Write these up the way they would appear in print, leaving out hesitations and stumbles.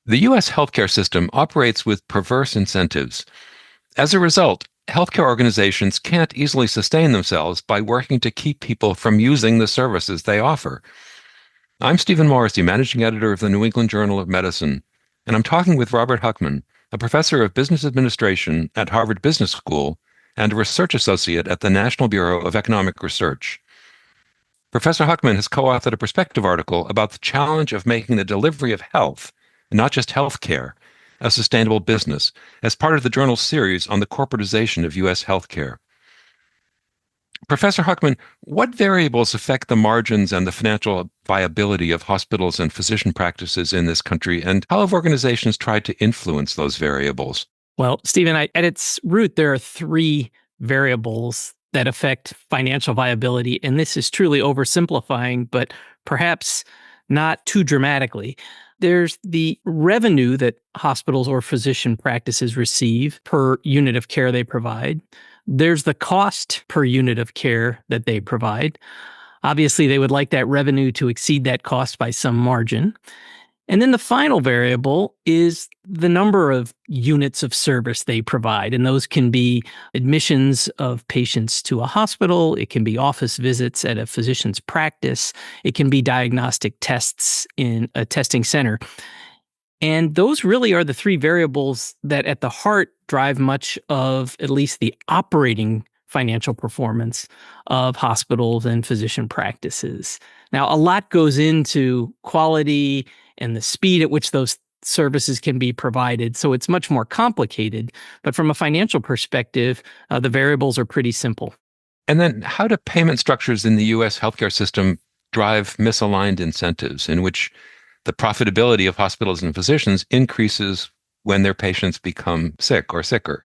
The U.S. healthcare system operates with perverse incentives. As a result, healthcare organizations can't easily sustain themselves by working to keep people from using the services they offer. I'm Stephen Morrissey, managing editor of the New England Journal of Medicine, and I'm talking with Robert Huckman, a professor of business administration at Harvard Business School and a research associate at the National Bureau of Economic Research. Professor Huckman has co-authored a perspective article about the challenge of making the delivery of health, not just health care, a sustainable business, as part of the journal's series on the corporatization of U.S. healthcare. Professor Huckman, what variables affect the margins and the financial viability of hospitals and physician practices in this country, and how have organizations tried to influence those variables? Well, Stephen, at its root, there are three variables that affect financial viability, and this is truly oversimplifying, but perhaps not too dramatically. There's the revenue that hospitals or physician practices receive per unit of care they provide. There's the cost per unit of care that they provide. Obviously, they would like that revenue to exceed that cost by some margin. And then the final variable is the number of units of service they provide. And those can be admissions of patients to a hospital. It can be office visits at a physician's practice. It can be diagnostic tests in a testing center. And those really are the three variables that at the heart drive much of at least the operating financial performance of hospitals and physician practices. Now, a lot goes into quality and the speed at which those services can be provided. So it's much more complicated. But from a financial perspective, the variables are pretty simple. And then how do payment structures in the U.S. healthcare system drive misaligned incentives in which the profitability of hospitals and physicians increases when their patients become sick or sicker?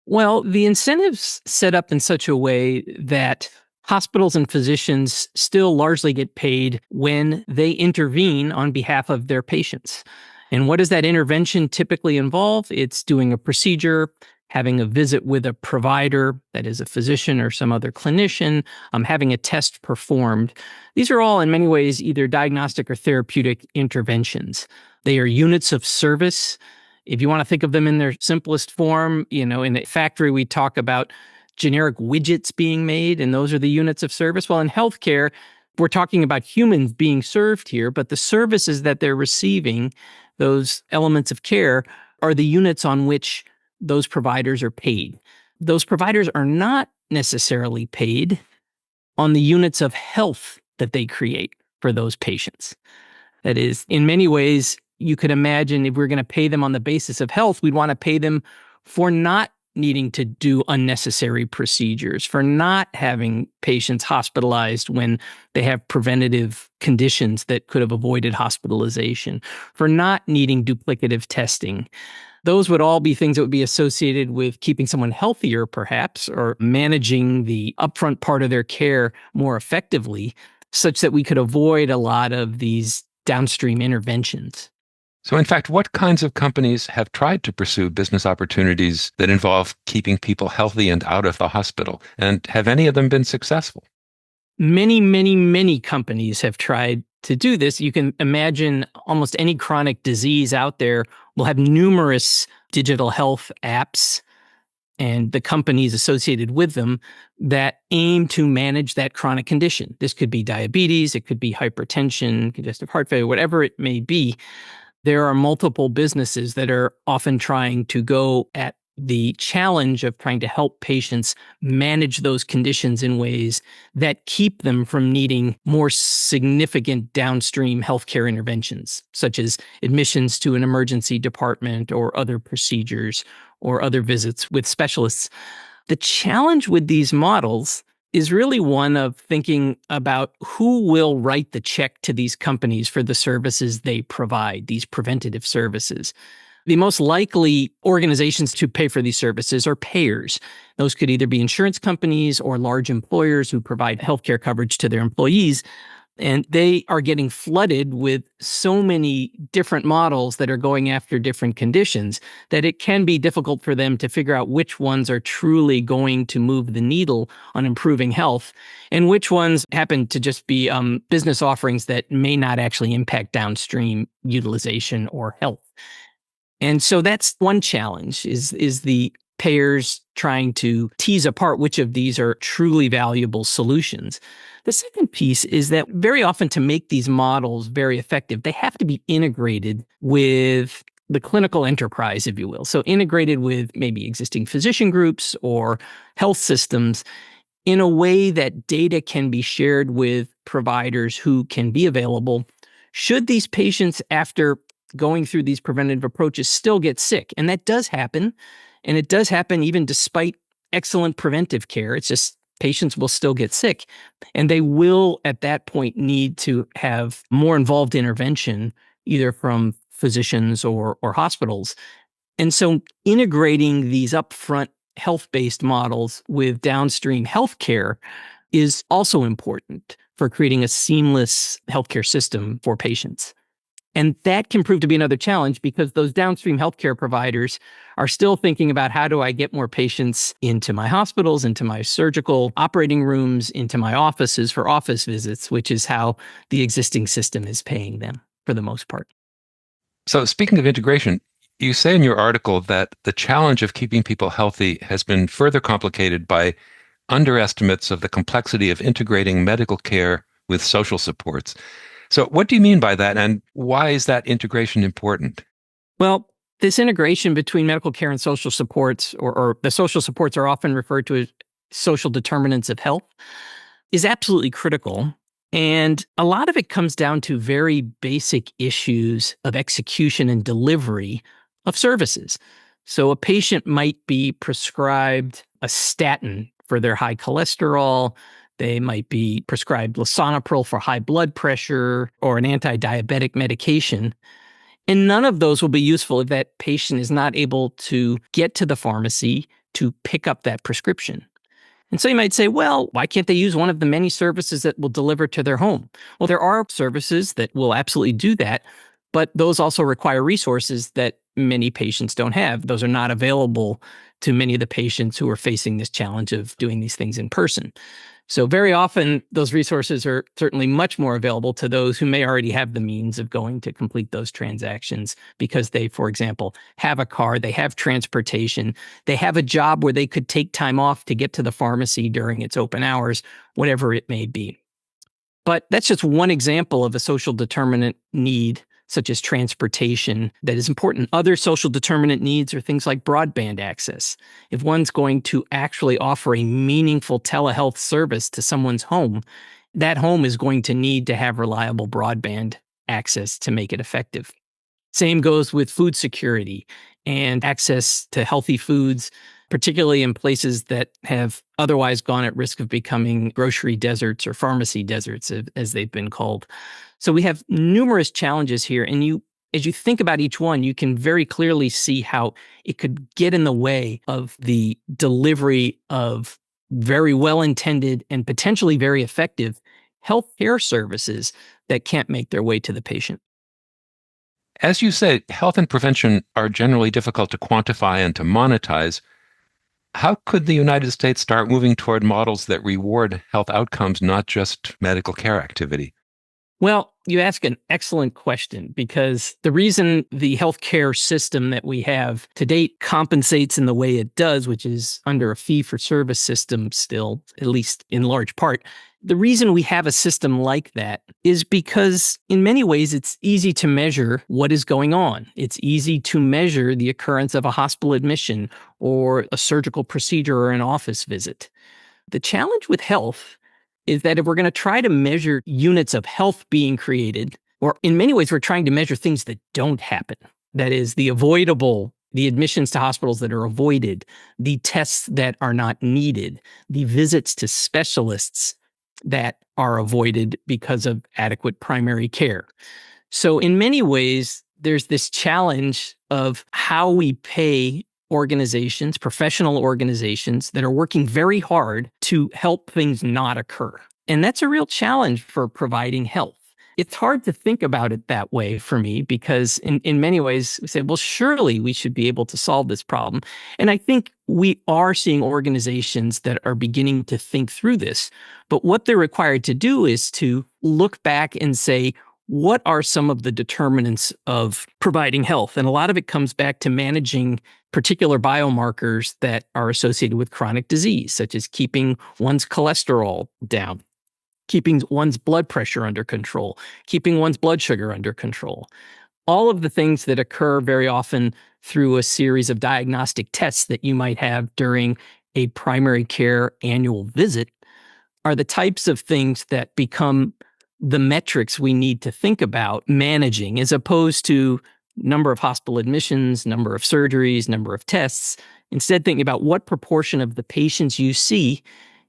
Well, the incentives set up in such a way that hospitals and physicians still largely get paid when they intervene on behalf of their patients. And what does that intervention typically involve? It's doing a procedure, having a visit with a provider, that is a physician or some other clinician, having a test performed. These are all in many ways either diagnostic or therapeutic interventions. They are units of service. If you want to think of them in their simplest form, in a factory, we talk about generic widgets being made, and those are the units of service. Well, in healthcare, we're talking about humans being served here, but the services that they're receiving, those elements of care, are the units on which those providers are paid. Those providers are not necessarily paid on the units of health that they create for those patients. That is, in many ways, you could imagine if we're going to pay them on the basis of health, we'd want to pay them for not needing to do unnecessary procedures, for not having patients hospitalized when they have preventative conditions that could have avoided hospitalization, for not needing duplicative testing. Those would all be things that would be associated with keeping someone healthier, perhaps, or managing the upfront part of their care more effectively, such that we could avoid a lot of these downstream interventions. So, in fact, what kinds of companies have tried to pursue business opportunities that involve keeping people healthy and out of the hospital? And have any of them been successful? Many, many, many companies have tried to do this. You can imagine almost any chronic disease out there will have numerous digital health apps and the companies associated with them that aim to manage that chronic condition. This could be diabetes, it could be hypertension, congestive heart failure, whatever it may be. There are multiple businesses that are often trying to go at the challenge of trying to help patients manage those conditions in ways that keep them from needing more significant downstream healthcare interventions, such as admissions to an emergency department or other procedures or other visits with specialists. The challenge with these models is really one of thinking about who will write the check to these companies for the services they provide, these preventative services. The most likely organizations to pay for these services are payers. Those could either be insurance companies or large employers who provide healthcare coverage to their employees. And they are getting flooded with so many different models that are going after different conditions that it can be difficult for them to figure out which ones are truly going to move the needle on improving health and which ones happen to just be business offerings that may not actually impact downstream utilization or health. And so that's one challenge is the payers trying to tease apart which of these are truly valuable solutions. The second piece is that very often to make these models very effective, they have to be integrated with the clinical enterprise, if you will. So integrated with maybe existing physician groups or health systems in a way that data can be shared with providers who can be available should these patients, after going through these preventative approaches, still get sick. And that does happen. And it does happen even despite excellent preventive care. It's just patients will still get sick. And they will, at that point, need to have more involved intervention, either from physicians or hospitals. And so integrating these upfront health-based models with downstream healthcare is also important for creating a seamless healthcare system for patients. And that can prove to be another challenge because those downstream healthcare providers are still thinking about how do I get more patients into my hospitals, into my surgical operating rooms, into my offices for office visits, which is how the existing system is paying them for the most part. So, speaking of integration, you say in your article that the challenge of keeping people healthy has been further complicated by underestimates of the complexity of integrating medical care with social supports. So, what do you mean by that, and why is that integration important? Well, this integration between medical care and social supports, or the social supports are often referred to as social determinants of health, is absolutely critical. And a lot of it comes down to very basic issues of execution and delivery of services. So a patient might be prescribed a statin for their high cholesterol. They might be prescribed lisinopril for high blood pressure or an anti-diabetic medication. And none of those will be useful if that patient is not able to get to the pharmacy to pick up that prescription. And so you might say, well, why can't they use one of the many services that will deliver to their home? Well, there are services that will absolutely do that, but those also require resources that many patients don't have. Those are not available to many of the patients who are facing this challenge of doing these things in person. So very often, those resources are certainly much more available to those who may already have the means of going to complete those transactions because they, for example, have a car, they have transportation, they have a job where they could take time off to get to the pharmacy during its open hours, whatever it may be. But that's just one example of a social determinant need, such as transportation, that is important. Other social determinant needs are things like broadband access. If one's going to actually offer a meaningful telehealth service to someone's home, that home is going to need to have reliable broadband access to make it effective. Same goes with food security and access to healthy foods, particularly in places that have otherwise gone at risk of becoming grocery deserts or pharmacy deserts, as they've been called. So we have numerous challenges here. And as you think about each one, you can very clearly see how it could get in the way of the delivery of very well-intended and potentially very effective healthcare services that can't make their way to the patient. As you say, health and prevention are generally difficult to quantify and to monetize. How could the United States start moving toward models that reward health outcomes, not just medical care activity? Well, you ask an excellent question because the reason the healthcare system that we have to date compensates in the way it does, which is under a fee-for-service system still, at least in large part, the reason we have a system like that is because in many ways it's easy to measure what is going on. It's easy to measure the occurrence of a hospital admission or a surgical procedure or an office visit. The challenge with health is that if we're going to try to measure units of health being created, or in many ways, we're trying to measure things that don't happen. That is the avoidable, the admissions to hospitals that are avoided, the tests that are not needed, the visits to specialists that are avoided because of adequate primary care. So in many ways, there's this challenge of how we pay organizations, professional organizations that are working very hard to help things not occur. And that's a real challenge for providing health. It's hard to think about it that way for me because in many ways we say, well, surely we should be able to solve this problem. And I think we are seeing organizations that are beginning to think through this. But what they're required to do is to look back and say, what are some of the determinants of providing health? And a lot of it comes back to managing particular biomarkers that are associated with chronic disease, such as keeping one's cholesterol down, keeping one's blood pressure under control, keeping one's blood sugar under control. All of the things that occur very often through a series of diagnostic tests that you might have during a primary care annual visit are the types of things that become the metrics we need to think about managing, as opposed to number of hospital admissions, number of surgeries, number of tests. Instead, thinking about what proportion of the patients you see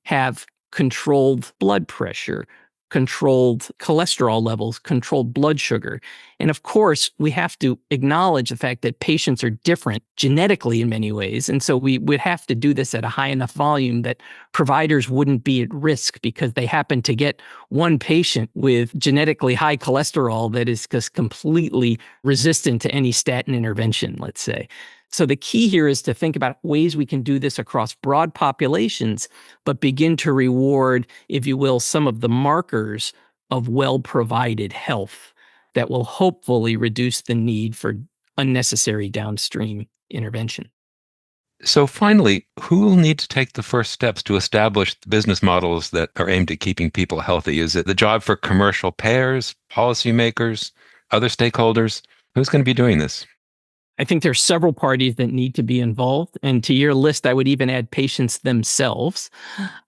have controlled blood pressure, controlled cholesterol levels, controlled blood sugar. And of course, we have to acknowledge the fact that patients are different genetically in many ways. And so we would have to do this at a high enough volume that providers wouldn't be at risk because they happen to get one patient with genetically high cholesterol that is just completely resistant to any statin intervention, let's say. So the key here is to think about ways we can do this across broad populations, but begin to reward, if you will, some of the markers of well-provided health that will hopefully reduce the need for unnecessary downstream intervention. So finally, who will need to take the first steps to establish the business models that are aimed at keeping people healthy? Is it the job for commercial payers, policymakers, other stakeholders? Who's going to be doing this? I think there's several parties that need to be involved. And to your list, I would even add patients themselves.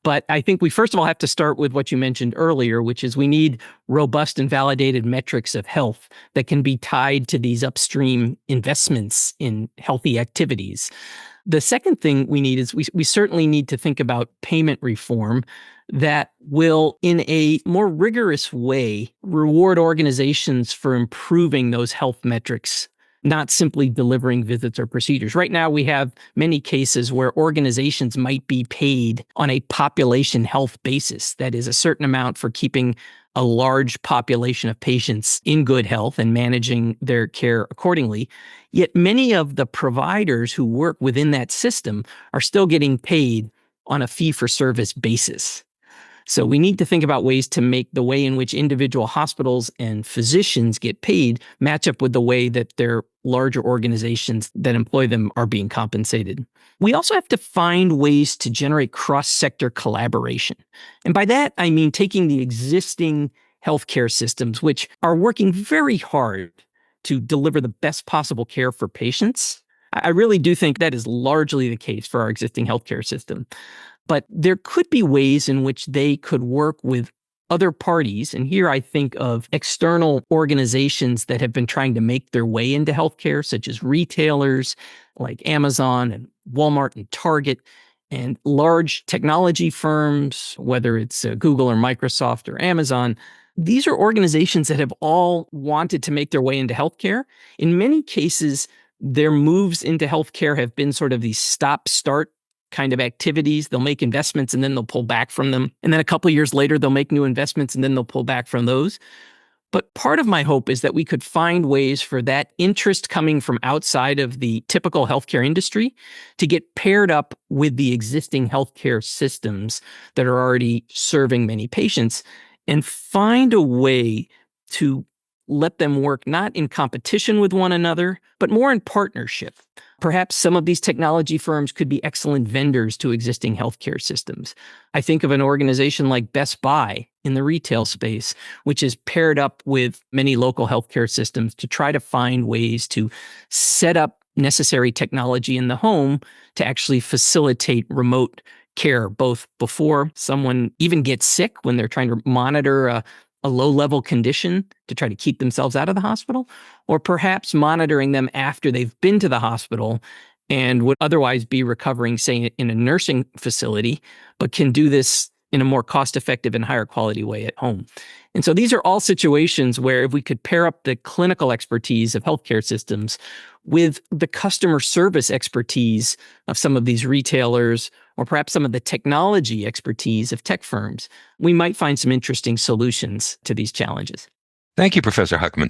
But I think we first of all have to start with what you mentioned earlier, which is we need robust and validated metrics of health that can be tied to these upstream investments in healthy activities. The second thing we need is we certainly need to think about payment reform that will, in a more rigorous way, reward organizations for improving those health metrics, not simply delivering visits or procedures. Right now, we have many cases where organizations might be paid on a population health basis. That is a certain amount for keeping a large population of patients in good health and managing their care accordingly. Yet many of the providers who work within that system are still getting paid on a fee-for-service basis. So we need to think about ways to make the way in which individual hospitals and physicians get paid match up with the way that their larger organizations that employ them are being compensated. We also have to find ways to generate cross-sector collaboration. And by that, I mean taking the existing healthcare systems, which are working very hard to deliver the best possible care for patients. I really do think that is largely the case for our existing healthcare system. But there could be ways in which they could work with other parties. And here I think of external organizations that have been trying to make their way into healthcare, such as retailers like Amazon and Walmart and Target, and large technology firms, whether it's Google or Microsoft or Amazon. These are organizations that have all wanted to make their way into healthcare. In many cases, their moves into healthcare have been sort of these stop-start kind of activities. They'll make investments and then they'll pull back from them. And then a couple of years later, they'll make new investments and then they'll pull back from those. But part of my hope is that we could find ways for that interest coming from outside of the typical healthcare industry to get paired up with the existing healthcare systems that are already serving many patients and find a way to let them work not in competition with one another, but more in partnership. Perhaps some of these technology firms could be excellent vendors to existing healthcare systems. I think of an organization like Best Buy in the retail space, which is paired up with many local healthcare systems to try to find ways to set up necessary technology in the home to actually facilitate remote care, both before someone even gets sick when they're trying to monitor a low-level condition to try to keep themselves out of the hospital, or perhaps monitoring them after they've been to the hospital and would otherwise be recovering, say, in a nursing facility, but can do this in a more cost-effective and higher quality way at home. And so these are all situations where if we could pair up the clinical expertise of healthcare systems with the customer service expertise of some of these retailers, or perhaps some of the technology expertise of tech firms, we might find some interesting solutions to these challenges. Thank you, Professor Huckman.